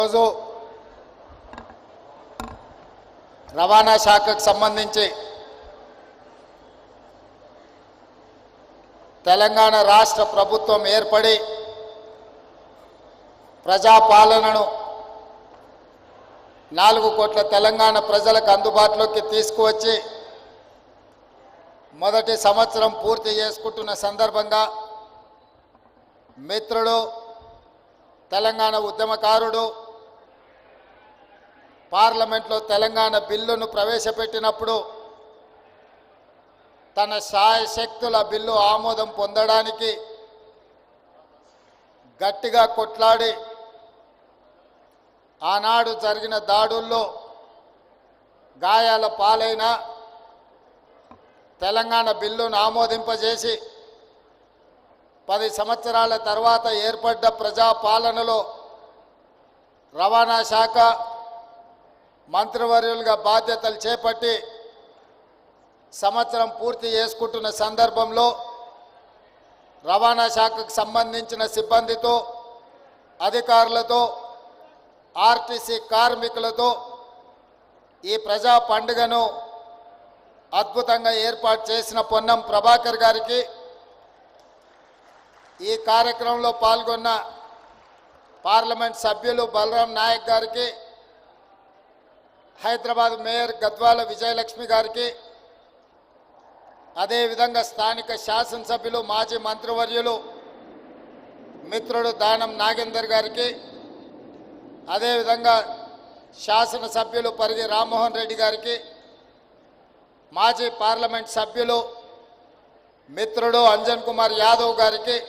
రోజు రవాణా శాఖకు సంబంధించి తెలంగాణ రాష్ట్ర ప్రభుత్వం ఏర్పడి ప్రజాపాలనను 4 కోట్ల తెలంగాణ ప్రజలకు అందుబాటులోకి తీసుకువచ్చి మొదటి సంవత్సరం పూర్తి చేసుకుంటున్న సందర్భంగా మిత్రుడు తెలంగాణ ఉద్యమకారుడు పార్లమెంట్లో తెలంగాణ బిల్లును ప్రవేశపెట్టినప్పుడు తన శాయశక్తుల బిల్లు ఆమోదం పొందడానికి గట్టిగా కొట్లాడి ఆనాడు జరిగిన దాడుల్లో గాయాల పాలైన తెలంగాణ బిల్లును ఆమోదింపజేసి 10 సంవత్సరాల తర్వాత ఏర్పడ్డ ప్రజాపాలనలో రవాణా శాఖ మంత్రివర్యులుగా బాధ్యతలు చేపట్టి సంవత్సరం పూర్తి చేసుకుంటున్న సందర్భంలో రవాణా శాఖకు సంబంధించిన సిబ్బందితో అధికారులతో ఆర్టీసీ కార్మికులతో ఈ ప్రజా పండుగను అద్భుతంగా ఏర్పాటు చేసిన పొన్నం ప్రభాకర్ గారికి ఈ కార్యక్రమంలో పాల్గొన్న పార్లమెంట్ సభ్యులు బలరాం నాయక్ గారికి హైదరాబాద్ మేయర్ గద్వాల విజయలక్ష్మి గారికి అదేవిధంగా స్థానిక శాసనసభ్యులు మాజీ మంత్రివర్యులు మిత్రుడు దానం నాగేందర్ గారికి అదేవిధంగా శాసనసభ్యులు పరిగి రామ్మోహన్ రెడ్డి గారికి మాజీ పార్లమెంట్ సభ్యులు మిత్రుడు అంజన్ కుమార్ యాదవ్ గారికి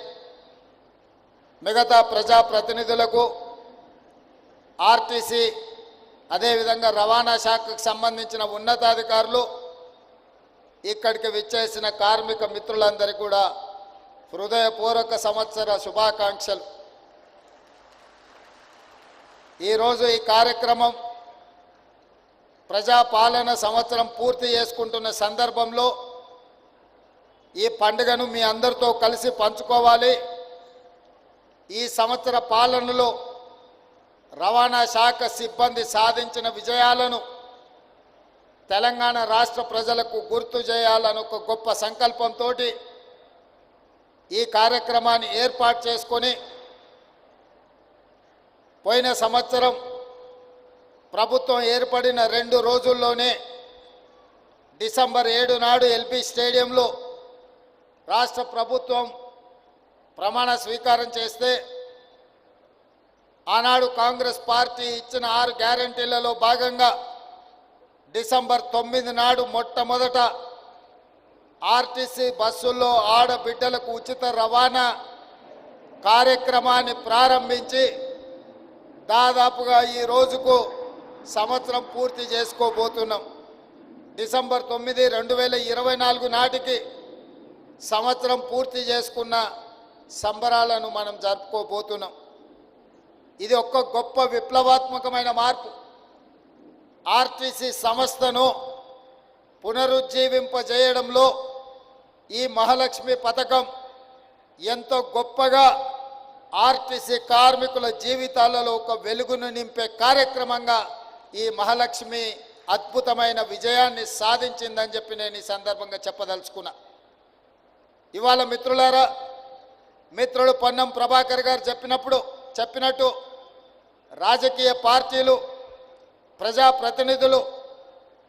మిగతా ప్రజాప్రతినిధులకు ఆర్టీసీ అదేవిధంగా రవాణా శాఖకు సంబంధించిన ఉన్నతాధికారులు ఇక్కడికి విచ్చేసిన కార్మిక మిత్రులందరికీ కూడా హృదయపూర్వక సంవత్సర శుభాకాంక్షలు. ఈరోజు ఈ కార్యక్రమం ప్రజాపాలన సంవత్సరం పూర్తి చేసుకుంటున్న సందర్భంలో ఈ పండుగను మీ అందరితో కలిసి పంచుకోవాలి. ఈ సంవత్సర పాలనలో రవాణా శాఖ సిబ్బంది సాధించిన విజయాలను తెలంగాణ రాష్ట్ర ప్రజలకు గుర్తు చేయాలని ఒక గొప్ప సంకల్పంతో ఈ కార్యక్రమాన్ని ఏర్పాటు చేసుకొని పోయిన సంవత్సరం ప్రభుత్వం ఏర్పడిన 2 రోజుల్లోనే డిసెంబర్ 7 నాడు ఎల్బీ స్టేడియంలో రాష్ట్ర ప్రభుత్వం ప్రమాణ స్వీకారం చేస్తే ఆనాడు కాంగ్రెస్ పార్టీ ఇచ్చిన 6 గ్యారంటీలలో భాగంగా డిసెంబర్ 9 నాడు మొట్టమొదట ఆర్టీసీ బస్సుల్లో ఆడబిడ్డలకు ఉచిత రవాణా కార్యక్రమాన్ని ప్రారంభించి దాదాపుగా ఈ రోజుకు సంవత్సరం పూర్తి చేసుకోబోతున్నాం. డిసెంబర్ 9, 2024 నాటికి సంవత్సరం పూర్తి చేసుకున్న సంబరాలను మనం జరుపుకోబోతున్నాం. ఇది ఒక గొప్ప విప్లవాత్మకమైన మార్పు. ఆర్టీసీ సంస్థను పునరుజ్జీవింపజేయడంలో ఈ మహాలక్ష్మి పథకం ఎంతో గొప్పగా ఆర్టీసీ కార్మికుల జీవితాలలో ఒక వెలుగును నింపే కార్యక్రమంగా ఈ మహాలక్ష్మి అద్భుతమైన విజయాన్ని సాధించిందని చెప్పి నేను ఈ సందర్భంగా చెప్పదలుచుకున్నా. ఇవాళ మిత్రులారా, మిత్రుడు పొన్నం ప్రభాకర్ గారు చెప్పినట్టు రాజకీయ పార్టీలు ప్రజాప్రతినిధులు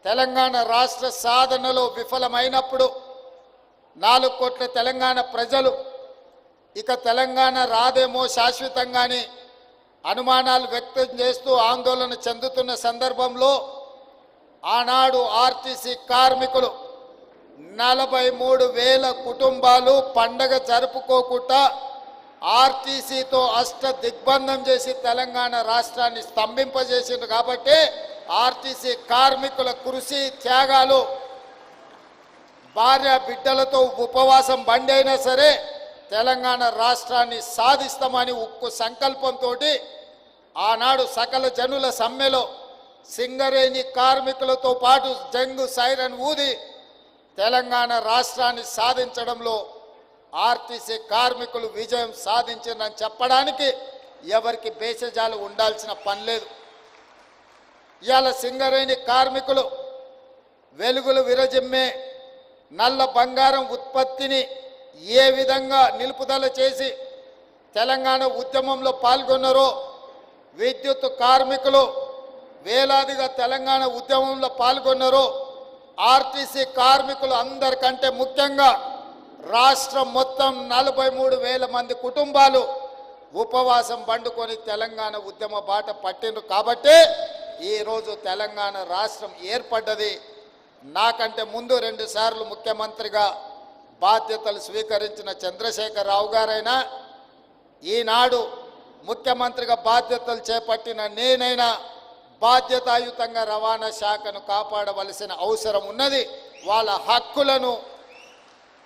తెలంగాణ రాష్ట్ర సాధనలో విఫలమైనప్పుడు 4 కోట్ల తెలంగాణ ప్రజలు ఇక తెలంగాణ రాదేమో శాశ్వతంగానే అనుమానాలు వ్యక్తం చేస్తూ ఆందోళన చెందుతున్న సందర్భంలో ఆనాడు ఆర్టీసీ కార్మికులు 43,000 కుటుంబాలు పండగ జరుపుకోకుండా ఆర్టీసీతో దిగ్బంధం చేసి తెలంగాణ రాష్ట్రాన్ని స్తంభింపజేసింది. కాబట్టి ఆర్టీసీ కార్మికుల కృషి త్యాగాలు భార్య బిడ్డలతో ఉపవాసం బండి అయినా సరే తెలంగాణ రాష్ట్రాన్ని సాధిస్తామని ఉక్కు సంకల్పంతో ఆనాడు సకల జనుల సమ్మెలో సింగరేణి కార్మికులతో పాటు జంగు సైరన్ ఊది తెలంగాణ రాష్ట్రాన్ని సాధించడంలో ఆర్టీసీ కార్మికులు విజయం సాధించిందని చెప్పడానికి ఎవరికి భేషజాలు ఉండాల్సిన పని లేదు. ఇవాళ సింగరేణి కార్మికులు వెలుగులు విరజిమ్మే నల్ల బంగారం ఉత్పత్తిని ఏ విధంగా నిలుపుదల చేసి తెలంగాణ ఉద్యమంలో పాల్గొన్నారో, విద్యుత్ కార్మికులు వేలాదిగా తెలంగాణ ఉద్యమంలో పాల్గొన్నారో, ఆర్టీసీ కార్మికులు అందరికంటే ముఖ్యంగా రాష్ట్రం మొత్తం 43,000 మంది కుటుంబాలు ఉపవాసం పండుకొని తెలంగాణ ఉద్యమ బాట పట్టిండ్రు. కాబట్టి ఈరోజు తెలంగాణ రాష్ట్రం ఏర్పడ్డది. నాకంటే ముందు 2 సార్లు ముఖ్యమంత్రిగా బాధ్యతలు స్వీకరించిన చంద్రశేఖరరావు గారైనా, ఈనాడు ముఖ్యమంత్రిగా బాధ్యతలు చేపట్టిన నేనైనా బాధ్యతాయుతంగా రవాణా శాఖను కాపాడవలసిన అవసరం ఉన్నది. వాళ్ళ హక్కులను,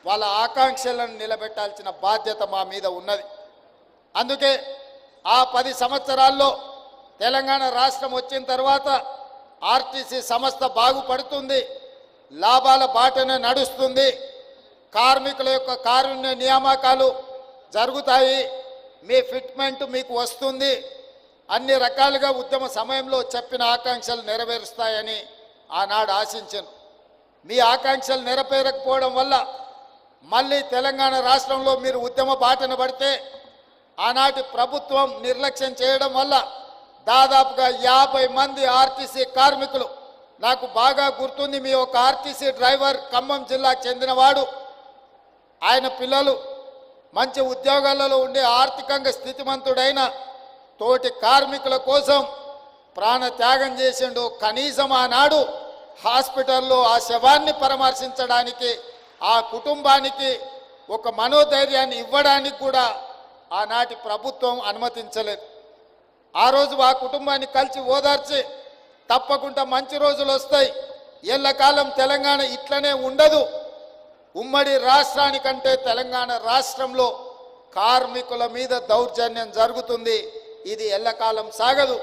వాళ్ళ ఆకాంక్షలను నిలబెట్టాల్సిన బాధ్యత మా మీద ఉన్నది. అందుకే ఆ 10 సంవత్సరాల్లో తెలంగాణ రాష్ట్రం వచ్చిన తర్వాత ఆర్టీసీ సంస్థ బాగుపడుతుంది, లాభాల బాటనే నడుస్తుంది, కార్మికుల యొక్క కారుణ్య నియామకాలు జరుగుతాయి, మీ ఫిట్మెంట్ మీకు వస్తుంది, అన్ని రకాలుగా ఉద్యమ సమయంలో చెప్పిన ఆకాంక్షలు నెరవేరుస్తాయని ఆనాడు ఆశించాను. మీ ఆకాంక్షలు నెరవేరకపోవడం వల్ల మళ్ళీ తెలంగాణ రాష్ట్రంలో మీరు ఉద్యమ బాటను పడితే ఆనాటి ప్రభుత్వం నిర్లక్ష్యం చేయడం వల్ల దాదాపుగా 50 మంది ఆర్టీసీ కార్మికులు, నాకు బాగా గుర్తుంది, మీ ఒక ఆర్టీసీ డ్రైవర్ ఖమ్మం జిల్లాకు చెందినవాడు, ఆయన పిల్లలు మంచి ఉద్యోగాలలో ఉండే ఆర్థికంగా స్థితిమంతుడైన తోటి కార్మికుల కోసం ప్రాణ త్యాగం చేసిండు. కనీసం ఆనాడు హాస్పిటల్లో ఆ శవాన్ని పరామర్శించడానికి, ఆ కుటుంబానికి ఒక మనోధైర్యాన్ని ఇవ్వడానికి కూడా ఆనాటి ప్రభుత్వం అనుమతించలేదు. ఆ రోజు ఆ కుటుంబాన్ని కలిసి ఓదార్చి తప్పకుండా మంచి రోజులు వస్తాయి, ఎల్లకాలం తెలంగాణ ఇట్లనే ఉండదు, ఉమ్మడి రాష్ట్రానికంటే తెలంగాణ రాష్ట్రంలో కార్మికుల మీద దౌర్జన్యం జరుగుతుంది, ఇది ఎల్లకాలం సాగదు,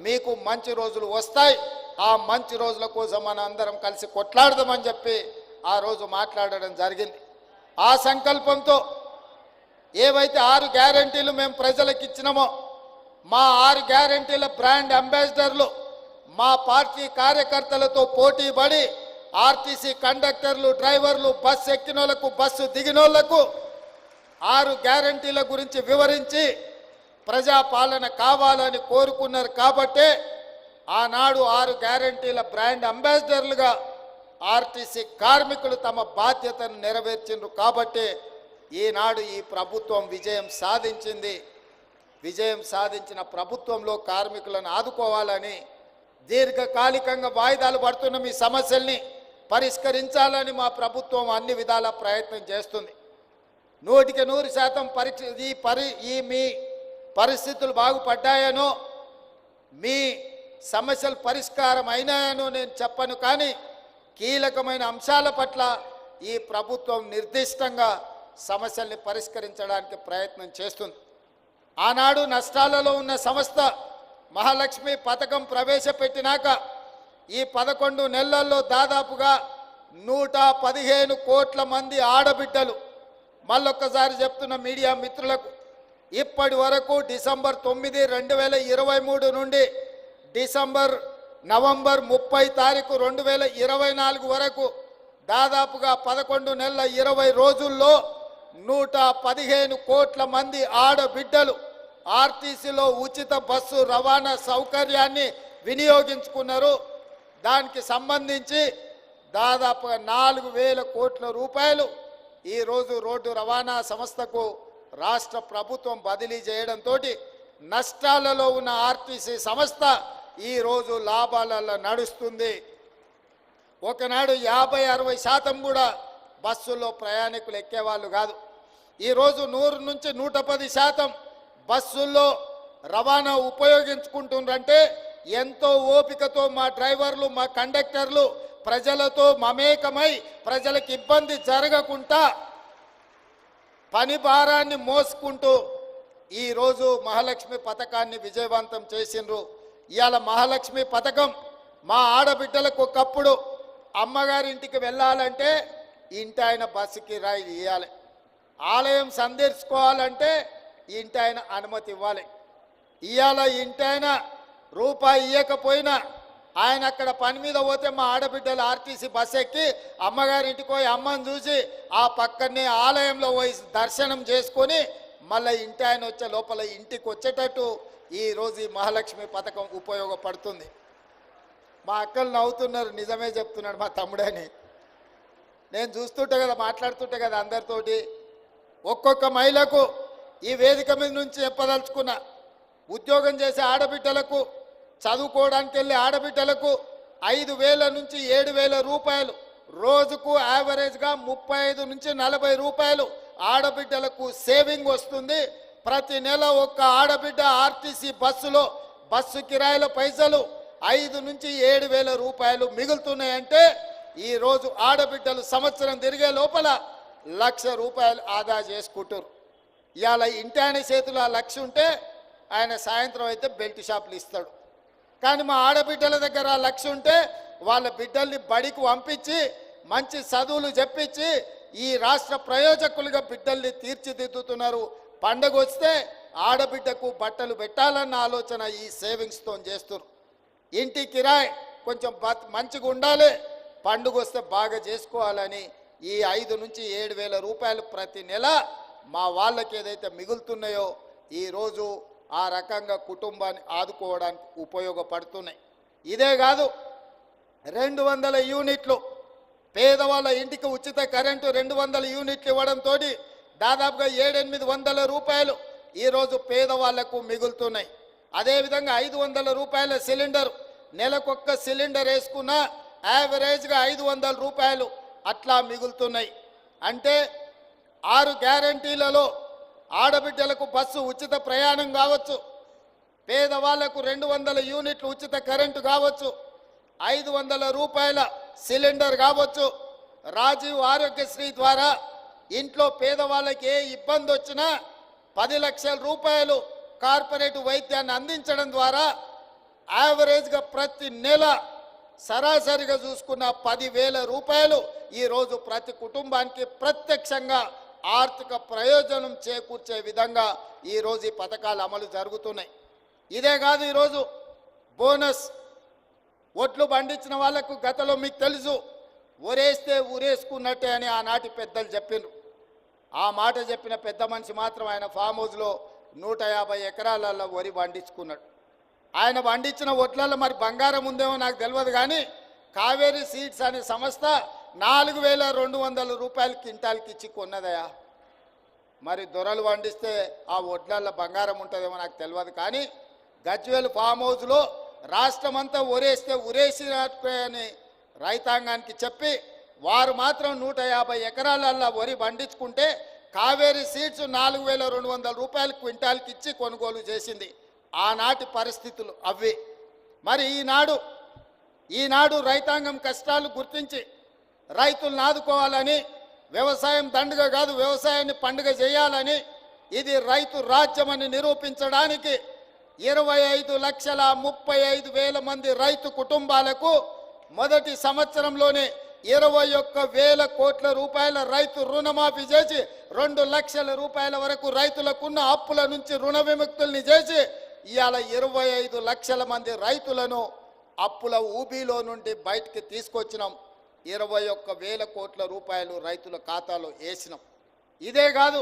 మీకు మంచి రోజులు వస్తాయి, ఆ మంచి రోజుల కోసం మనం అందరం కలిసి కొట్లాడదామని చెప్పి ఆ రోజు మాట్లాడడం జరిగింది. ఆ సంకల్పంతో ఏవైతే 6 గ్యారెంటీలు మేము ప్రజలకు ఇచ్చినామో, మా 6 గ్యారెంటీల బ్రాండ్ అంబాసిడర్లు మా పార్టీ కార్యకర్తలతో పోటీ పడి ఆర్టీసీ కండక్టర్లు, డ్రైవర్లు, బస్సు ఎక్కినోళ్లకు, బస్సు దిగినోళ్లకు 6 గ్యారెంటీల గురించి వివరించి ప్రజాపాలన కావాలని కోరుకున్నారు. కాబట్టే ఆనాడు 6 గ్యారెంటీల బ్రాండ్ అంబాసిడర్లుగా ఆర్టీసీ కార్మికులు తమ బాధ్యతను నెరవేర్చిండ్రు. కాబట్టి ఈనాడు ఈ ప్రభుత్వం విజయం సాధించింది. విజయం సాధించిన ప్రభుత్వంలో కార్మికులను ఆదుకోవాలని, దీర్ఘకాలికంగా వాయిదాలు పడుతున్న మీ సమస్యల్ని పరిష్కరించాలని మా ప్రభుత్వం అన్ని విధాల ప్రయత్నం చేస్తుంది. 100% మీ పరిస్థితులు బాగుపడ్డాయనో, మీ సమస్యలు పరిష్కారం అయినాయనో నేను చెప్పను, కానీ కీలకమైన అంశాల పట్ల ఈ ప్రభుత్వం నిర్దిష్టంగా సమస్యల్ని పరిష్కరించడానికి ప్రయత్నం చేస్తుంది. ఆనాడు నష్టాలలో ఉన్న సంస్థ మహాలక్ష్మి పథకం ప్రవేశపెట్టినాక ఈ 11 నెలల్లో దాదాపుగా 115 కోట్ల మంది ఆడబిడ్డలు, మళ్ళొక్కసారి చెప్తున్న మీడియా మిత్రులకు, ఇప్పటి వరకు డిసెంబర్ 9, 2023 నుండి నవంబర్ 30 తారీఖు 2024 వరకు దాదాపుగా 11 నెలల 20 రోజుల్లో 115 కోట్ల మంది ఆడబిడ్డలు ఆర్టీసీలో ఉచిత బస్సు రవాణా సౌకర్యాన్ని వినియోగించుకున్నారు. దానికి సంబంధించి దాదాపుగా 4,000 కోట్ల రూపాయలు ఈరోజు రోడ్డు రవాణా సంస్థకు రాష్ట్ర ప్రభుత్వం బదిలీ చేయడంతో నష్టాలలో ఉన్న ఆర్టీసీ సంస్థ ఈరోజు లాభాలలో నడుస్తుంది. ఒకనాడు 50-60% కూడా బస్సుల్లో ప్రయాణికులు ఎక్కేవాళ్ళు కాదు. ఈరోజు 100 నుంచి 110% బస్సుల్లో రవాణా ఉపయోగించుకుంటుండ్రంటే ఎంతో ఓపికతో మా డ్రైవర్లు, మా కండక్టర్లు ప్రజలతో మమేకమై ప్రజలకు ఇబ్బంది జరగకుండా పని భారాన్ని మోసుకుంటూ ఈరోజు మహాలక్ష్మి పథకాన్ని విజయవంతం చేసిండ్రు. ఇవాళ మహాలక్ష్మి పథకం మా ఆడబిడ్డలకు ఒకప్పుడు అమ్మగారింటికి వెళ్ళాలంటే ఇంటి ఆయన బస్సు కిరాయి ఇవ్వాలి, ఆలయం సందర్శించుకోవాలంటే ఇంటి ఆయన అనుమతి ఇవ్వాలి. ఇవాళ ఇంటైనా రూపాయి ఇవ్వకపోయినా ఆయన అక్కడ పని మీద పోతే మా ఆడబిడ్డలు ఆర్టీసీ బస్ ఎక్కి అమ్మగారింటికి పోయి అమ్మని చూసి ఆ పక్కనే ఆలయంలో పోయి దర్శనం చేసుకొని మళ్ళీ ఇంటి ఆయన వచ్చే లోపల ఇంటికి వచ్చేటట్టు ఈరోజు ఈ మహాలక్ష్మి పథకం ఉపయోగపడుతుంది. మా అక్కలు నవ్వుతున్నారు, నిజమే చెప్తున్నాడు మా తమ్ముడని. నేను చూస్తుంటే కదా, మాట్లాడుతుంటే కదా అందరితోటి. ఒక్కొక్క మహిళకు ఈ వేదిక మీద నుంచి చెప్పదలుచుకున్నా, ఉద్యోగం చేసే ఆడబిడ్డలకు, చదువుకోవడానికి వెళ్ళే ఆడబిడ్డలకు 5,000 నుంచి 7,000 రూపాయలు రోజుకు యావరేజ్గా 35 నుంచి 40 రూపాయలు ఆడబిడ్డలకు సేవింగ్ వస్తుంది. ప్రతి నెల ఒక్క ఆడబిడ్డ ఆర్టీసీ బస్సు కిరాయిల పైసలు 5 నుంచి 7,000 రూపాయలు మిగులుతున్నాయంటే ఈరోజు ఆడబిడ్డలు సంవత్సరం తిరిగే లోపల 1,00,000 రూపాయలు ఆదా చేసుకుంటారు. ఇవాళ ఇంటి ఆయన చేతిలో ఆ 1,00,000 ఉంటే ఆయన సాయంత్రం అయితే బెల్ట్ షాపులు ఇస్తాడు. కానీ మా ఆడబిడ్డల దగ్గర ఆ 1,00,000 ఉంటే వాళ్ళ బిడ్డల్ని బడికి పంపించి మంచి చదువులు చెప్పించి ఈ రాష్ట్ర ప్రయోజకులుగా బిడ్డల్ని తీర్చిదిద్దుతున్నారు. పండగ వస్తే ఆడబిడ్డకు బట్టలు పెట్టాలన్న ఆలోచన ఈ సేవింగ్స్తో చేస్తున్నారు. ఇంటి కిరాయి కొంచెం మంచిగా ఉండాలి, పండుగ వస్తే బాగా చేసుకోవాలని ఈ 5 నుంచి 7,000 రూపాయలు ప్రతి నెల మా వాళ్ళకి ఏదైతే మిగులుతున్నాయో ఈరోజు ఆ రకంగా కుటుంబాన్ని ఆదుకోవడానికి ఉపయోగపడుతున్నాయి. ఇదే కాదు, 200 యూనిట్లు పేదవాళ్ళ ఇంటికి ఉచిత కరెంటు 200 యూనిట్లు ఇవ్వడంతో దాదాపుగా 700-800 రూపాయలు ఈరోజు పేదవాళ్లకు మిగులుతున్నాయి. అదేవిధంగా 500 రూపాయల సిలిండర్, నెలకొక్క సిలిండర్ వేసుకున్నా యావరేజ్గా 500 రూపాయలు అట్లా మిగులుతున్నాయి. అంటే 6 గ్యారంటీలలో ఆడబిడ్డలకు బస్సు ఉచిత ప్రయాణం కావచ్చు, పేదవాళ్లకు 200 యూనిట్లు ఉచిత కరెంటు కావచ్చు, 500 రూపాయల సిలిండర్ కావచ్చు, రాజీవ్ ఆరోగ్యశ్రీ ద్వారా ఇంట్లో పేదవాళ్ళకి ఏ ఇబ్బంది వచ్చినా 10 లక్షల రూపాయలు కార్పొరేట్ వైద్యాన్ని అందించడం ద్వారా యావరేజ్గా ప్రతి నెల సరాసరిగా చూసుకున్న 10,000 రూపాయలు ఈరోజు ప్రతి కుటుంబానికి ప్రత్యక్షంగా ఆర్థిక ప్రయోజనం చేకూర్చే విధంగా ఈరోజు ఈ పథకాలు అమలు జరుగుతున్నాయి. ఇదే కాదు, ఈరోజు బోనస్ ఒట్లు పండించిన వాళ్లకు గతంలో మీకు తెలుసు, ఊరేస్తే ఊరేసుకున్నట్టే అని ఆనాటి పెద్దలు చెప్పిండ్రు. ఆ మాట చెప్పిన పెద్ద మనిషి మాత్రం ఆయన ఫామ్ హౌస్లో 150 ఎకరాలలో వరి పండించుకున్నాడు. ఆయన పండించిన ఒట్లలో మరి బంగారం ఉందేమో నాకు తెలియదు, కానీ కావేరీ సీడ్స్ అనే సంస్థ 4,200 రూపాయలు క్వింటాల్కి ఇచ్చి కొన్నదయా. మరి దొరలు పండిస్తే ఆ ఒడ్లల్లో బంగారం ఉంటుందేమో నాకు తెలియదు, కానీ గజ్వేల్ ఫామ్ హౌస్లో రాష్ట్రమంతా ఊరేస్తే ఊరేసినట్టు అని రైతాంగానికి చెప్పి వారు మాత్రం 150 ఎకరాలల్లో వరి పండించుకుంటే కావేరీ సీడ్స్ 4,200 రూపాయలు క్వింటాల్కి ఇచ్చి కొనుగోలు చేసింది. ఆనాటి పరిస్థితులు అవి. మరి ఈనాడు రైతాంగం కష్టాలు గుర్తించి రైతులను ఆదుకోవాలని, వ్యవసాయం దండుగ కాదు వ్యవసాయాన్ని పండుగ చేయాలని, ఇది రైతు రాజ్యమని నిరూపించడానికి 25,35,000 మంది రైతు కుటుంబాలకు మొదటి సంవత్సరంలోనే 21,000 కోట్ల రూపాయల రైతు రుణమాఫీ చేసి 2 లక్షల రూపాయల వరకు రైతులకున్న అప్పుల నుంచి రుణ విముక్తుల్ని చేసి ఇవాళ 25 లక్షల మంది రైతులను అప్పుల ఊబీలో నుండి బయటికి తీసుకొచ్చినాం. 21,000 కోట్ల రూపాయలు రైతుల ఖాతాలో వేసినాం. ఇదే కాదు,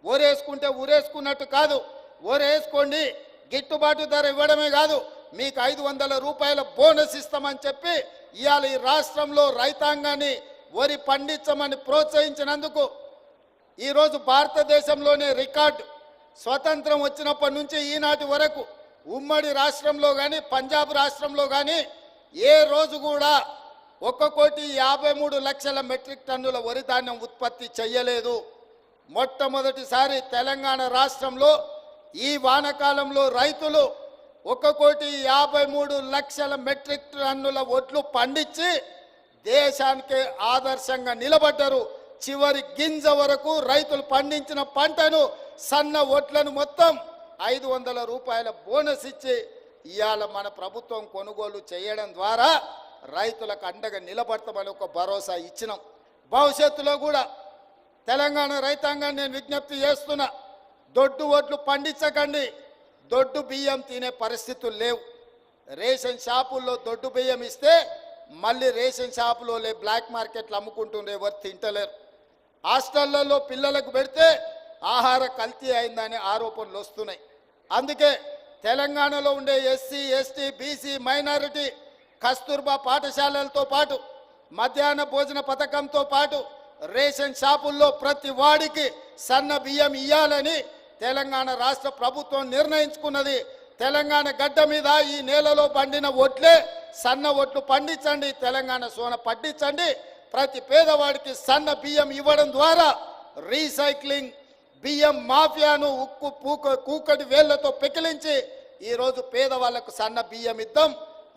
ఊరేసుకుంటే ఊరేసుకున్నట్టు కాదు, ఊరేసుకోండి గిట్టుబాటు ధర ఇవ్వడమే కాదు, మీకు 500 రూపాయల బోనస్ ఇస్తామని చెప్పి ఇవాళ ఈ రాష్ట్రంలో రైతాంగాన్ని వరి పండించమని ప్రోత్సహించినందుకు ఈరోజు భారతదేశంలోనే రికార్డు. స్వతంత్రం వచ్చినప్పటి నుంచి ఈనాటి వరకు ఉమ్మడి రాష్ట్రంలో కానీ పంజాబ్ రాష్ట్రంలో కానీ ఏ రోజు కూడా 1,53,00,000 మెట్రిక్ టన్నుల వరి ధాన్యం ఉత్పత్తి చేయలేదు. మొట్టమొదటిసారి తెలంగాణ రాష్ట్రంలో ఈ వానాకాలంలో రైతులు 1,53,00,000 మెట్రిక్ టన్నుల వడ్లు పండించి దేశానికి ఆదర్శంగా నిలబడ్డారు. చివరి గింజ వరకు రైతులు పండించిన పంటను సన్న వడ్లను మొత్తం 500 రూపాయల బోనస్ ఇచ్చి ఇవాళ మన ప్రభుత్వం కొనుగోలు చేయడం ద్వారా రైతులకు అండగా నిలబడతామని ఒక భరోసా ఇచ్చినాం. భవిష్యత్తులో కూడా తెలంగాణ రైతాంగాన్ని నేను విజ్ఞప్తి చేస్తున్నా, దొడ్డు వడ్లు పండించకండి, దొడ్డు బియ్యం తినే పరిస్థితులు లేవు. రేషన్ షాపుల్లో దొడ్డు బియ్యం ఇస్తే మళ్ళీ రేషన్ షాపులో బ్లాక్ మార్కెట్లు అమ్ముకుంటుండే, ఎవరు తింటలేరు. హాస్టళ్లలో పిల్లలకు పెడితే ఆహార కల్తీ అయిందని ఆరోపణలు వస్తున్నాయి. అందుకే తెలంగాణలో ఉండే SC, ST, BC, minority Kasturba పాఠశాలలతో పాటు మధ్యాహ్న భోజన పథకంతో పాటు రేషన్ షాపుల్లో ప్రతి వాడికి సన్న బియ్యం ఇయ్యాలని తెలంగాణ రాష్ట్ర ప్రభుత్వం నిర్ణయించుకున్నది. తెలంగాణ గడ్డ మీద ఈ నేలలో పండిన ఒడ్లే సన్న ఒడ్లు పండించండి, తెలంగాణ సోన పండించండి. ప్రతి పేదవాడికి సన్న బియ్యం ఇవ్వడం ద్వారా రీసైక్లింగ్ బియ్యం మాఫియాను కూకటి వేళ్లతో పెకిలించి ఈరోజు పేదవాళ్లకు సన్న బియ్యం ఇద్దాం.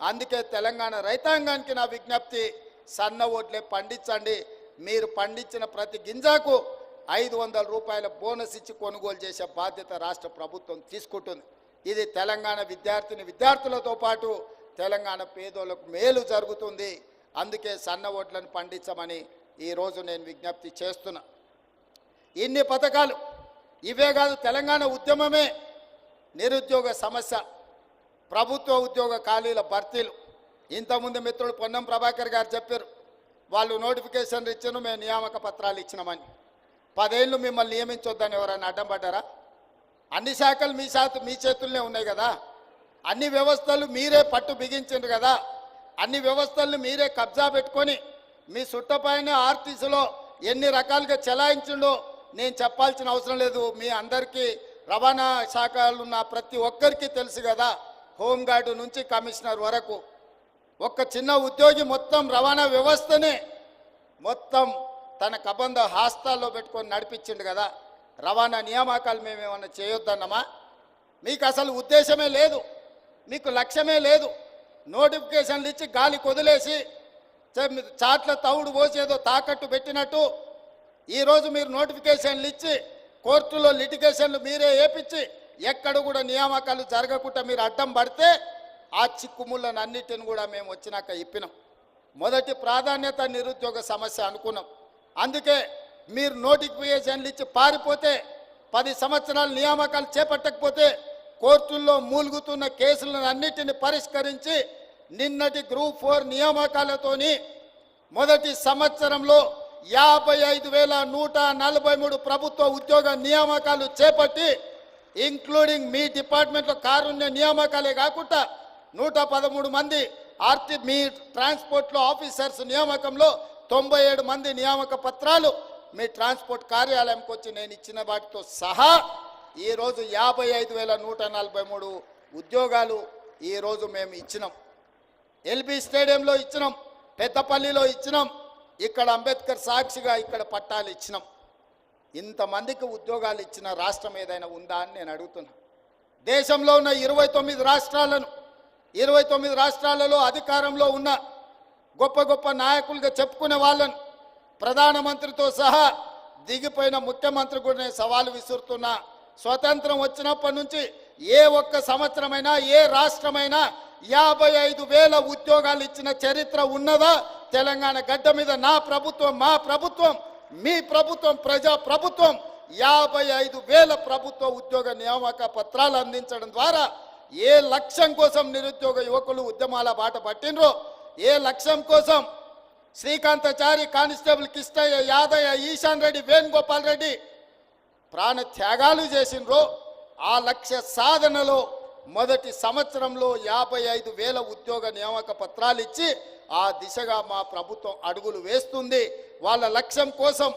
అందుకే తెలంగాణ రైతాంగానికి నా విజ్ఞప్తి, సన్న ఓట్లే పండించండి. మీరు పండించిన ప్రతి గింజకు 500 రూపాయల బోనస్ ఇచ్చి కొనుగోలు చేసే బాధ్యత రాష్ట్ర ప్రభుత్వం తీసుకుంటుంది. ఇది తెలంగాణ విద్యార్థులతో పాటు తెలంగాణ పేదోళ్లకు మేలు జరుగుతుంది. అందుకే సన్న ఓట్లను పండించమని ఈరోజు నేను విజ్ఞప్తి చేస్తున్నా. ఇన్ని పథకాలు ఇవే కాదు, తెలంగాణ ఉద్యమమే నిరుద్యోగ సమస్య, ప్రభుత్వ ఉద్యోగ ఖాళీల భర్తీలు. ఇంతకుముందు మిత్రుడు పొన్నం ప్రభాకర్ గారు చెప్పారు, వాళ్ళు నోటిఫికేషన్లు ఇచ్చాను, మేము నియామక పత్రాలు ఇచ్చినామని. 10 ఏళ్ళు మిమ్మల్ని నియమించొద్దని ఎవరైనా అడ్డం పడ్డారా? అన్ని శాఖలు మీ చేతుల్లోనే ఉన్నాయి కదా. అన్ని వ్యవస్థలు మీరే పట్టు బిగించారు కదా. అన్ని వ్యవస్థలను మీరే కబ్జా పెట్టుకొని మీ సుట్టపైన ఆర్టీసీలో ఎన్ని రకాలుగా చెలాయించిండో నేను చెప్పాల్సిన అవసరం లేదు. మీ అందరికీ రవాణా శాఖలు ఉన్న ప్రతి ఒక్కరికి తెలుసు కదా. హోంగార్డు నుంచి కమిషనర్ వరకు ఒక్క చిన్న ఉద్యోగి మొత్తం రవాణా వ్యవస్థనే మొత్తం తన కబంధ హాస్తాల్లో పెట్టుకొని నడిపించిండు కదా. రవాణా నియామకాలు మేమేమన్నా చేయొద్దన్నమా? మీకు అసలు ఉద్దేశమే లేదు, మీకు లక్ష్యమే లేదు. నోటిఫికేషన్లు ఇచ్చి గాలి కొదిలేసి చాట్ల తవుడు పోసేదో తాకట్టు పెట్టినట్టు ఈరోజు మీరు నోటిఫికేషన్లు ఇచ్చి కోర్టులో లిటిగేషన్లు మీరే వేపించి ఎక్కడ కూడా నియామకాలు జరగకుండా మీరు అడ్డం పడితే ఆ చిక్కుముళ్ళను అన్నిటిని కూడా మేము వచ్చినాక ఇప్పినాం. మొదటి ప్రాధాన్యత నిరుద్యోగ సమస్య అనుకున్నాం. అందుకే మీరు నోటిఫికేషన్లు ఇచ్చి పారిపోతే 10 సంవత్సరాలు నియామకాలు చేపట్టకపోతే కోర్టుల్లో మూలుగుతున్న కేసులను అన్నిటిని పరిష్కరించి నిన్నటి గ్రూప్ 4 నియామకాలతోని మొదటి సంవత్సరంలో 55,143 ప్రభుత్వ ఉద్యోగ నియామకాలు చేపట్టి ఇంక్లూడింగ్ మీ డిపార్ట్మెంట్లో కారుణ్య నియామకాలే కాకుండా 113 మంది మీ ట్రాన్స్పోర్ట్లో ఆఫీసర్స్ నియామకంలో 97 మంది నియామక పత్రాలు మీ ట్రాన్స్పోర్ట్ కార్యాలయంకి వచ్చి నేను ఇచ్చిన వాటితో సహా ఈరోజు 55,143 ఉద్యోగాలు ఈరోజు మేము ఇచ్చినాం. ఎల్బీ స్టేడియంలో ఇచ్చినాం, పెద్దపల్లిలో ఇచ్చినాం, ఇక్కడ అంబేద్కర్ సాక్షిగా ఇక్కడ పట్టాలు ఇచ్చినాం. ఇంతమందికి ఉద్యోగాలు ఇచ్చిన రాష్ట్రం ఏదైనా ఉందా అని నేను అడుగుతున్నా. దేశంలో ఉన్న 29 రాష్ట్రాలలో అధికారంలో ఉన్న గొప్ప గొప్ప నాయకులుగా చెప్పుకునే వాళ్ళను ప్రధానమంత్రితో సహా దిగిపోయిన ముఖ్యమంత్రి కూడా నేను సవాలు విసురుతున్నా. స్వతంత్రం వచ్చినప్పటి నుంచి ఏ ఒక్క సంవత్సరమైనా ఏ రాష్ట్రమైనా 55,000 ఉద్యోగాలు ఇచ్చిన చరిత్ర ఉన్నదా? తెలంగాణ గడ్డ మీద నా ప్రభుత్వం, మా ప్రభుత్వం, మీ ప్రభుత్వం, ప్రజా ప్రభుత్వం 55,000 ప్రభుత్వ ఉద్యోగ నియామక పత్రాలు అందించడం ద్వారా ఏ లక్ష్యం కోసం నిరుద్యోగ యువకులు ఉద్యమాల బాట పట్టినరో, ఏ లక్ష్యం కోసం శ్రీకాంతాచారి, కానిస్టేబుల్ కిష్టయ్య, యాదయ్య, ఈశాన్ రెడ్డి, వేణుగోపాల్ రెడ్డి ప్రాణ త్యాగాలు చేసినరో ఆ లక్ష్య సాధనలో మొదటి సంవత్సరంలో 55,000 ఉద్యోగ నియామక పత్రాలు ఇచ్చి ఆ దిశగా మా ప్రభుత్వం అడుగులు వేస్తుంది. వాళ్ళ లక్ష్యం కోసం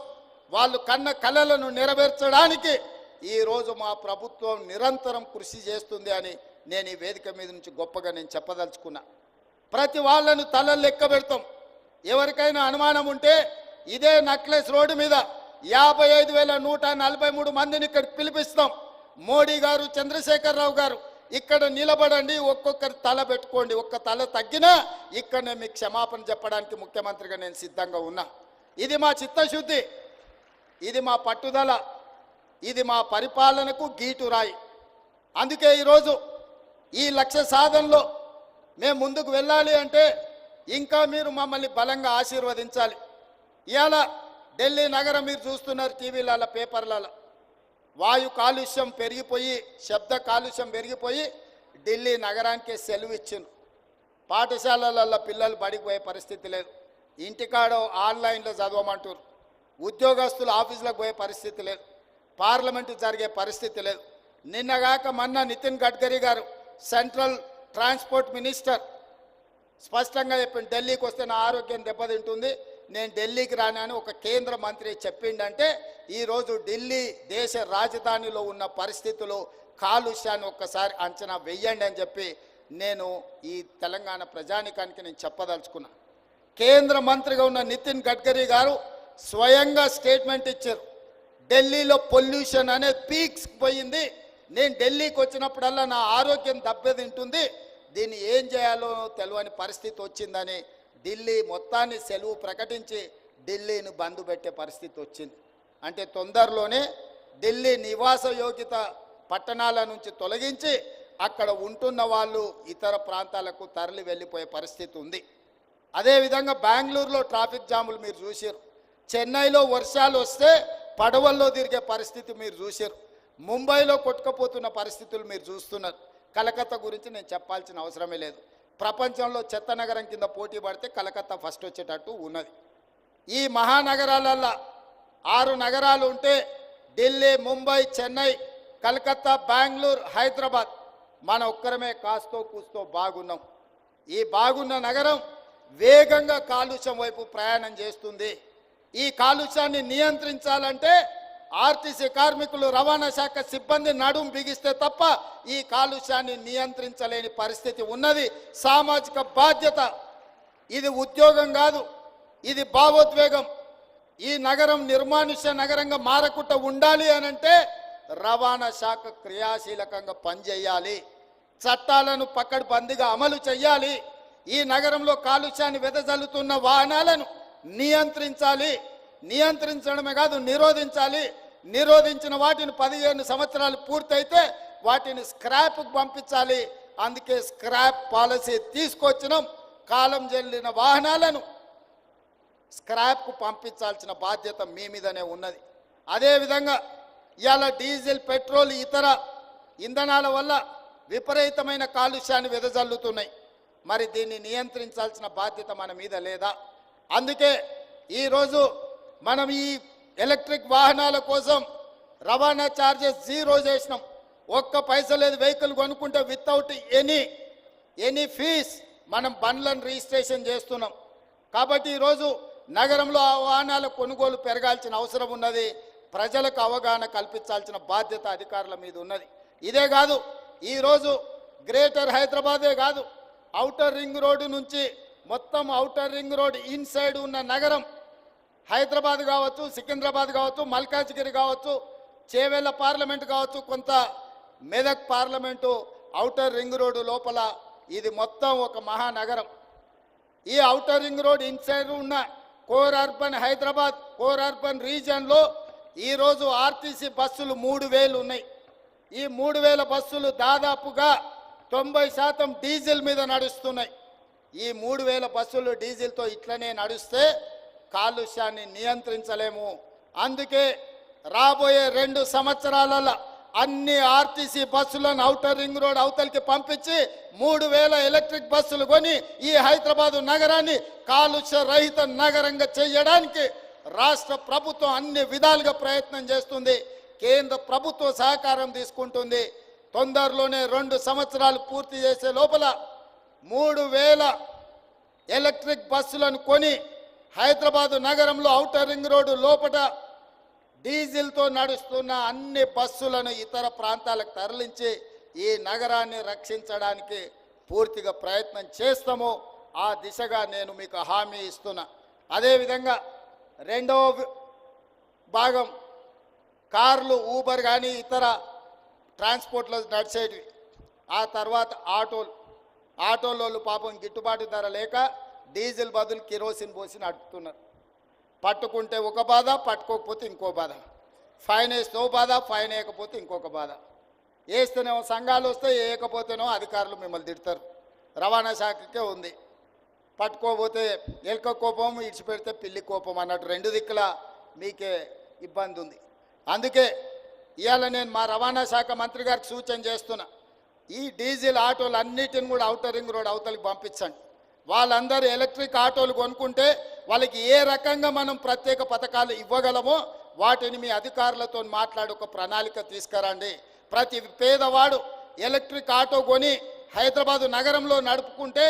వాళ్ళు కన్న కలలను నెరవేర్చడానికి ఈరోజు మా ప్రభుత్వం నిరంతరం కృషి చేస్తుంది అని నేను ఈ వేదిక మీద నుంచి గొప్పగా నేను చెప్పదలుచుకున్నా. ప్రతి వాళ్ళను తలలు లెక్క పెడతాం. ఎవరికైనా అనుమానం ఉంటే ఇదే నక్లెస్ రోడ్డు మీద 55,143 మందిని ఇక్కడ పిలిపిస్తాం. మోడీ గారు, చంద్రశేఖరరావు గారు ఇక్కడ నిలబడండి, ఒక్కొక్కరి తల పెట్టుకోండి. ఒక్క తల తగ్గినా ఇక్కడనే మీకు క్షమాపణ చెప్పడానికి ముఖ్యమంత్రిగా నేను సిద్ధంగా ఉన్నా. ఇది మా చిత్తశుద్ధి, ఇది మా పట్టుదల, ఇది మా పరిపాలనకు గీటురాయి. అందుకే ఈరోజు ఈ లక్ష్య సాధనలో మేము ముందుకు వెళ్ళాలి అంటే ఇంకా మీరు మమ్మల్ని బలంగా ఆశీర్వదించాలి. ఇవాళ ఢిల్లీ నగరం మీరు చూస్తున్నారు టీవీలలో, పేపర్లలో వాయు కాలుష్యం పెరిగిపోయి శబ్ద కాలుష్యం పెరిగిపోయి ఢిల్లీ నగరానికి సెలవు ఇచ్చిండ్రు. పాఠశాలలలో పిల్లలు బడికి పోయే పరిస్థితి లేదు. ఇంటికాడ ఆన్లైన్లో చదవమంటారు. ఉద్యోగస్తులు ఆఫీసులకు పోయే పరిస్థితి లేదు. పార్లమెంటు జరిగే పరిస్థితి లేదు. నిన్నగాక మొన్న నితిన్ గడ్కరీ గారు సెంట్రల్ ట్రాన్స్పోర్ట్ మినిస్టర్ స్పష్టంగా చెప్పిండు, ఢిల్లీకి వస్తే నా ఆరోగ్యం దెబ్బతింటుంది, నేను ఢిల్లీకి రానని ఒక కేంద్ర మంత్రి చెప్పిండంటే ఈరోజు ఢిల్లీ దేశ రాజధానిలో ఉన్న పరిస్థితులు కాలుష్యాన్ని ఒక్కసారి అంచనా వెయ్యండి అని చెప్పి నేను ఈ తెలంగాణ ప్రజానికానికి నేను చెప్పదలుచుకున్నా. కేంద్ర మంత్రిగా ఉన్న నితిన్ గడ్కరీ గారు స్వయంగా స్టేట్మెంట్ ఇచ్చారు, ఢిల్లీలో పొల్యూషన్ అనేది పీక్స్ పోయింది, నేను ఢిల్లీకి వచ్చినప్పుడల్లా నా ఆరోగ్యం దెబ్బతింటుంది, దీన్ని ఏం చేయాలో తెలియని పరిస్థితి వచ్చిందని ఢిల్లీ మొత్తాన్ని సెలవు ప్రకటించి ఢిల్లీని బంద్ పెట్టే పరిస్థితి వచ్చింది. అంటే తొందరలోనే ఢిల్లీ నివాస యోగ్యత పట్టణాల నుంచి తొలగించి అక్కడ ఉంటున్న వాళ్ళు ఇతర ప్రాంతాలకు తరలి వెళ్ళిపోయే పరిస్థితి ఉంది. అదేవిధంగా బెంగళూరులో ట్రాఫిక్ జాములు మీరు చూసారు, చెన్నైలో వర్షాలు వస్తే పడవల్లో తిరిగే పరిస్థితి మీరు చూసారు, ముంబైలో కొట్టుకుపోతున్న పరిస్థితులు మీరు చూస్తున్నారు. కలకత్తా గురించి నేను చెప్పాల్సిన అవసరమే లేదు. ప్రపంచంలో చెత్త నగరం కింద పోటీ పడితే కలకత్తా ఫస్ట్ వచ్చేటట్టు ఉన్నది. ఈ మహానగరాలల్లో 6 నగరాలు ఉంటే ఢిల్లీ, ముంబై, చెన్నై, కలకత్తా, బెంగళూరు, హైదరాబాద్ మన ఒక్కరమే కాస్తో కూస్తో బాగున్నాం. ఈ బాగున్న నగరం వేగంగా కాలుష్యం వైపు ప్రయాణం చేస్తుంది. ఈ కాలుష్యాన్ని నియంత్రించాలంటే ఆర్టీసీ కార్మికులు, రవాణా శాఖ సిబ్బంది నడుం బిగిస్తే తప్ప ఈ కాలుష్యాన్ని నియంత్రించలేని పరిస్థితి ఉన్నది. సామాజిక బాధ్యత, ఇది ఉద్యోగం కాదు, ఇది భావోద్వేగం. ఈ నగరం నిర్మానుష్య నగరంగా మారకుండా ఉండాలి అనంటే రవాణా శాఖ క్రియాశీలకంగా పనిచేయాలి, చట్టాలను పకడ్బందీగా అమలు చేయాలి, ఈ నగరంలో కాలుష్యాన్ని వెదజల్లుతున్న వాహనాలను నియంత్రించాలి. నియంత్రించడమే కాదు, నిరోధించాలి. నిరోధించిన వాటిని 15 సంవత్సరాలు పూర్తయితే వాటిని స్క్రాప్కు పంపించాలి. అందుకే స్క్రాప్ పాలసీ తీసుకొచ్చినాం. కాలం చెల్లిన వాహనాలను స్క్రాప్కు పంపించాల్సిన బాధ్యత మీ మీదనే ఉన్నది. అదేవిధంగా ఇవాళ డీజిల్, పెట్రోల్, ఇతర ఇంధనాల వల్ల విపరీతమైన కాలుష్యాన్ని వెదజల్లుతున్నాయి. మరి దీన్ని నియంత్రించాల్సిన బాధ్యత మన మీద లేదా? అందుకే ఈరోజు మనం ఈ ఎలక్ట్రిక్ వాహనాల కోసం రవాణా ఛార్జెస్ 0 చేసినాం. ఒక్క పైసా లేదు. వెహికల్ కొనుక్కుంటే వితౌట్ ఎనీ ఫీజ్ మనం బండ్లను రిజిస్ట్రేషన్ చేస్తున్నాం. కాబట్టి ఈరోజు నగరంలో ఆ వాహనాల కొనుగోలు పెరగాల్సిన అవసరం ఉన్నది. ప్రజలకు అవగాహన కల్పించాల్సిన బాధ్యత అధికారుల మీద ఉన్నది. ఇదే కాదు, ఈరోజు గ్రేటర్ హైదరాబాదే కాదు, ఔటర్ రింగ్ రోడ్డు నుంచి మొత్తం ఔటర్ రింగ్ రోడ్ ఇన్సైడ్ ఉన్న నగరం హైదరాబాద్ కావచ్చు, సికింద్రాబాద్ కావచ్చు, మల్కాజ్గిరి కావచ్చు, చేవెళ్ళ పార్లమెంట్ కావచ్చు, కొంత Medak parliament outer ring road లోపల ఇది మొత్తం ఒక మహానగరం. ఈ ఔటర్ రింగ్ రోడ్ ఇన్సైడ్ ఉన్న core urban Hyderabad, core urban రీజియన్లో ఈరోజు ఆర్టీసీ బస్సులు 3000 ఉన్నాయి. ఈ 3000 బస్సులు దాదాపుగా 90% డీజిల్ మీద నడుస్తున్నాయి. ఈ 3000 బస్సులు డీజిల్తో ఇట్లనే నడుస్తే కాలుష్యాన్ని నియంత్రించలేము. అందుకే రాబోయే 2 సంవత్సరాలలో అన్ని ఆర్టీసీ బస్సులను ఔటర్ రింగ్ రోడ్ అవతలికి పంపించి 3000 ఎలక్ట్రిక్ బస్సులు కొని ఈ హైదరాబాదు నగరాన్ని కాలుష్య రహిత నగరంగా చేయడానికి రాష్ట్ర ప్రభుత్వం అన్ని విధాలుగా ప్రయత్నం చేస్తుంది. కేంద్ర ప్రభుత్వం సహకారం తీసుకుంటుంది. తొందరలోనే 2 సంవత్సరాలు పూర్తి చేసే లోపల 3000 ఎలక్ట్రిక్ బస్సులను కొని హైదరాబాదు నగరంలో ఔటర్ రింగ్ రోడ్డు లోపల డీజిల్తో నడుస్తున్న అన్ని బస్సులను ఇతర ప్రాంతాలకు తరలించి ఈ నగరాన్ని రక్షించడానికి పూర్తిగా ప్రయత్నం చేస్తాము. ఆ దిశగా నేను మీకు హామీ ఇస్తున్నా. అదేవిధంగా రెండవ భాగం కార్లు, ఊబర్ కానీ ఇతర ట్రాన్స్పోర్ట్లో నడిచేటివి. ఆ తర్వాత ఆటోలోళ్ళు పాపం గిట్టుబాటు ధర లేక డీజిల్ బదులు కిరోసిన్ పోసి నడుపుతున్నారు. పట్టుకుంటే ఒక బాధ, పట్టుకోకపోతే ఇంకో బాధ, ఫైన్ వేస్తే ఓ బాధ, ఫైన్ వేయకపోతే ఇంకొక బాధ. వేస్తేనేమో సంఘాలు వస్తే, వేయకపోతేనేమో అధికారులు మిమ్మల్ని తిడతారు. రవాణా శాఖకే ఉంది, పట్టుకోకపోతే ఎలుక కోపం, ఇడిచిపెడితే పిల్లి కోపం అన్నట్టు 2 దిక్కుల మీకే ఇబ్బంది ఉంది. అందుకే ఇవాళ నేను మా రవాణా శాఖ మంత్రి గారికి సూచన చేస్తున్నా, ఈ డీజిల్ ఆటోలు అన్నిటిని కూడా ఔటర్ రింగ్ రోడ్ అవతలికి పంపించండి. వాళ్ళందరూ ఎలక్ట్రిక్ ఆటోలు కొనుక్కుంటే వాళ్ళకి ఏ రకంగా మనం ప్రత్యేక పథకాలు ఇవ్వగలమో వాటిని మీ అధికారులతో మాట్లాడి ఒక ప్రణాళిక తీసుకురండి. ప్రతి పేదవాడు ఎలక్ట్రిక్ ఆటో కొని హైదరాబాదు నగరంలో నడుపుకుంటే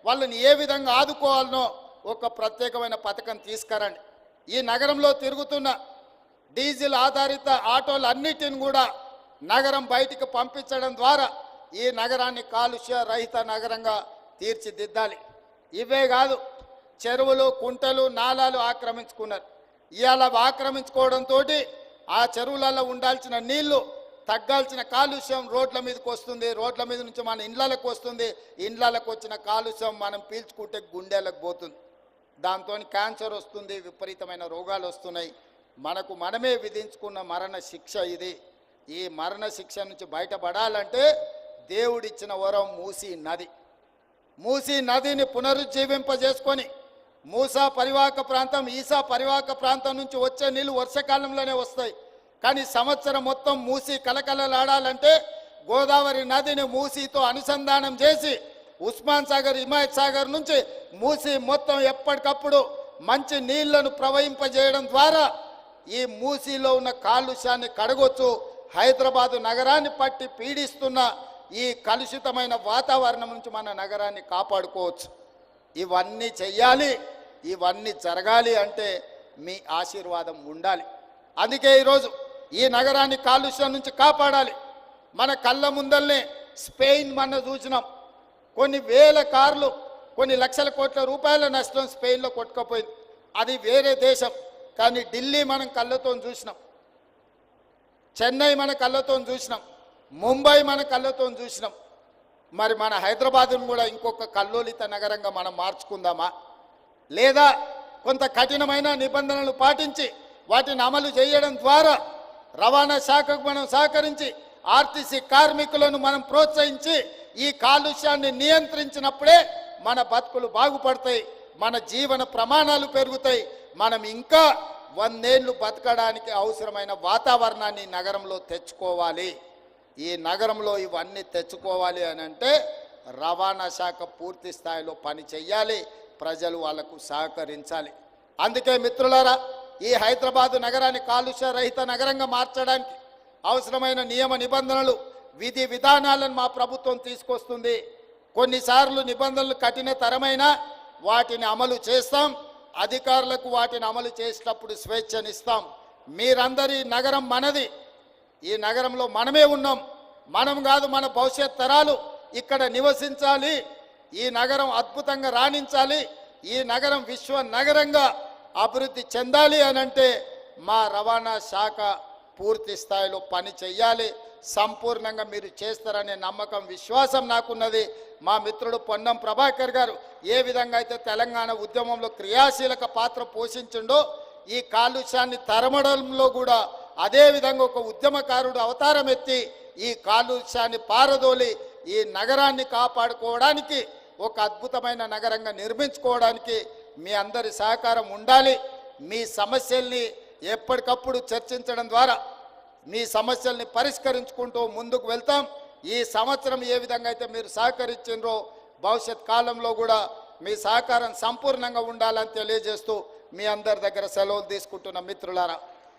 వాళ్ళని ఏ విధంగా ఆదుకోవాలనో ఒక ప్రత్యేకమైన పథకం తీసుకురండి. ఈ నగరంలో తిరుగుతున్న డీజిల్ ఆధారిత ఆటోలన్నిటిని కూడా నగరం బయటికి పంపించడం ద్వారా ఈ నగరాన్ని కాలుష్య రహిత నగరంగా తీర్చిదిద్దాలి. ఇవే కాదు, చెరువులు, కుంటలు, నాలాలు ఆక్రమించుకున్నారు. ఇవాళ ఆక్రమించుకోవడంతో ఆ చెరువులలో ఉండాల్సిన నీళ్లు, తగ్గాల్సిన కాలుష్యం రోడ్ల మీదకి వస్తుంది. రోడ్ల మీద నుంచి మన ఇండ్లకు వస్తుంది. ఇండ్లకు వచ్చిన కాలుష్యం మనం పీల్చుకుంటే గుండెలకు పోతుంది. దాంతో క్యాన్సర్ వస్తుంది, విపరీతమైన రోగాలు వస్తున్నాయి. మనకు మనమే విధించుకున్న మరణ శిక్ష ఇది. ఈ మరణ శిక్ష నుంచి బయటపడాలంటే దేవుడిచ్చిన వరం మూసీ నది. మూసీ నదిని పునరుజ్జీవింపజేసుకొని మూసా పరివాహక ప్రాంతం, ఈసా పరివాహక ప్రాంతం నుంచి వచ్చే నీళ్ళు వర్షాకాలంలోనే వస్తాయి. కానీ సంవత్సరం మొత్తం మూసీ కలకలలాడాలంటే గోదావరి నదిని మూసీతో అనుసంధానం చేసి ఉస్మాన్ సాగర్, హిమాయత్ సాగర్ నుంచి మూసీ మొత్తం ఎప్పటికప్పుడు మంచి నీళ్లను ప్రవహింపజేయడం ద్వారా ఈ మూసీలో ఉన్న కాలుష్యాన్ని కడగొచ్చు. హైదరాబాదు నగరాన్ని పట్టి పీడిస్తున్న ఈ కలుషితమైన వాతావరణం నుంచి మన నగరాన్ని కాపాడుకోవచ్చు. ఇవన్నీ చెయ్యాలి, ఇవన్నీ జరగాలి అంటే మీ ఆశీర్వాదం ఉండాలి. అందుకే ఈరోజు ఈ నగరాన్ని కాలుష్యం నుంచి కాపాడాలి. మన కళ్ళ ముందల్నే స్పెయిన్ మన చూసినాం. కొన్ని వేల కార్లు, కొన్ని లక్షల కోట్ల రూపాయల నష్టం స్పెయిన్లో కొట్టుకుపోయింది. అది వేరే దేశం. కానీ ఢిల్లీ మనం కళ్ళతో చూసినాం, చెన్నై మన కళ్ళతో చూసినాం, ముంబై మన కళ్ళతో చూసినాం. మరి మన హైదరాబాద్ను కూడా ఇంకొక కల్లోలిత నగరంగా మనం మార్చుకుందామా? లేదా కొంత కఠినమైన నిబంధనలు పాటించి వాటిని అమలు చేయడం ద్వారా రవాణా శాఖకు మనం సహకరించి ఆర్టీసీ కార్మికులను మనం ప్రోత్సహించి ఈ కాలుష్యాన్ని నియంత్రించినప్పుడే మన బతుకులు బాగుపడతాయి, మన జీవన ప్రమాణాలు పెరుగుతాయి. మనం ఇంకా 100 ఏళ్ళు బతకడానికి అవసరమైన వాతావరణాన్ని నగరంలో తెచ్చుకోవాలి. ఈ నగరంలో ఇవన్నీ తెచ్చుకోవాలి అని అంటే రవాణా శాఖ పూర్తి స్థాయిలో పని చేయాలి, ప్రజలు వాళ్లకు సహకరించాలి. అందుకే మిత్రులారా, ఈ హైదరాబాదు నగరాన్ని కాలుష్య రహిత నగరంగా మార్చడానికి అవసరమైన నియమ నిబంధనలు, విధి విధానాలను మా ప్రభుత్వం తీసుకొస్తుంది. కొన్నిసార్లు నిబంధనలు కఠినతరమైన వాటిని అమలు చేస్తాం, అధికారులకు వాటిని అమలు చేసేటప్పుడు స్వేచ్ఛనిస్తాం. మీరందరి నగరం మనది, ఈ నగరంలో మనమే ఉన్నాం. మనం కాదు, మన భవిష్యత్ తరాలు ఇక్కడ నివసించాలి. ఈ నగరం అద్భుతంగా రాణించాలి, ఈ నగరం విశ్వ నగరంగా అభివృద్ధి చెందాలి అనంటే మా రవాణా శాఖ పూర్తి స్థాయిలో పని చెయ్యాలి. సంపూర్ణంగా మీరు చేస్తారనే నమ్మకం, విశ్వాసం నాకున్నది. మా మిత్రుడు పొన్నం ప్రభాకర్ గారు ఏ విధంగా అయితే తెలంగాణ ఉద్యమంలో క్రియాశీలక పాత్ర పోషించిండో ఈ కాలుష్యాన్ని తరమడంలో కూడా అదే విధంగా ఒక ఉద్యమకారుడు అవతారం ఎత్తి ఈ కాలుష్యాన్ని పారదోలి ఈ నగరాన్ని కాపాడుకోవడానికి, ఒక అద్భుతమైన నగరంగా నిర్మించుకోవడానికి మీ అందరి సహకారం ఉండాలి. మీ సమస్యల్ని ఎప్పటికప్పుడు చర్చించడం ద్వారా మీ సమస్యల్ని పరిష్కరించుకుంటూ ముందుకు వెళ్తాం. ఈ సంవత్సరం ఏ విధంగా అయితే మీరు సహకరించారో భవిష్యత్ కాలంలో కూడా మీ సహకారం సంపూర్ణంగా ఉండాలని తెలియజేస్తూ మీ అందరి దగ్గర సెలవులు తీసుకుంటున్న మిత్రులారా.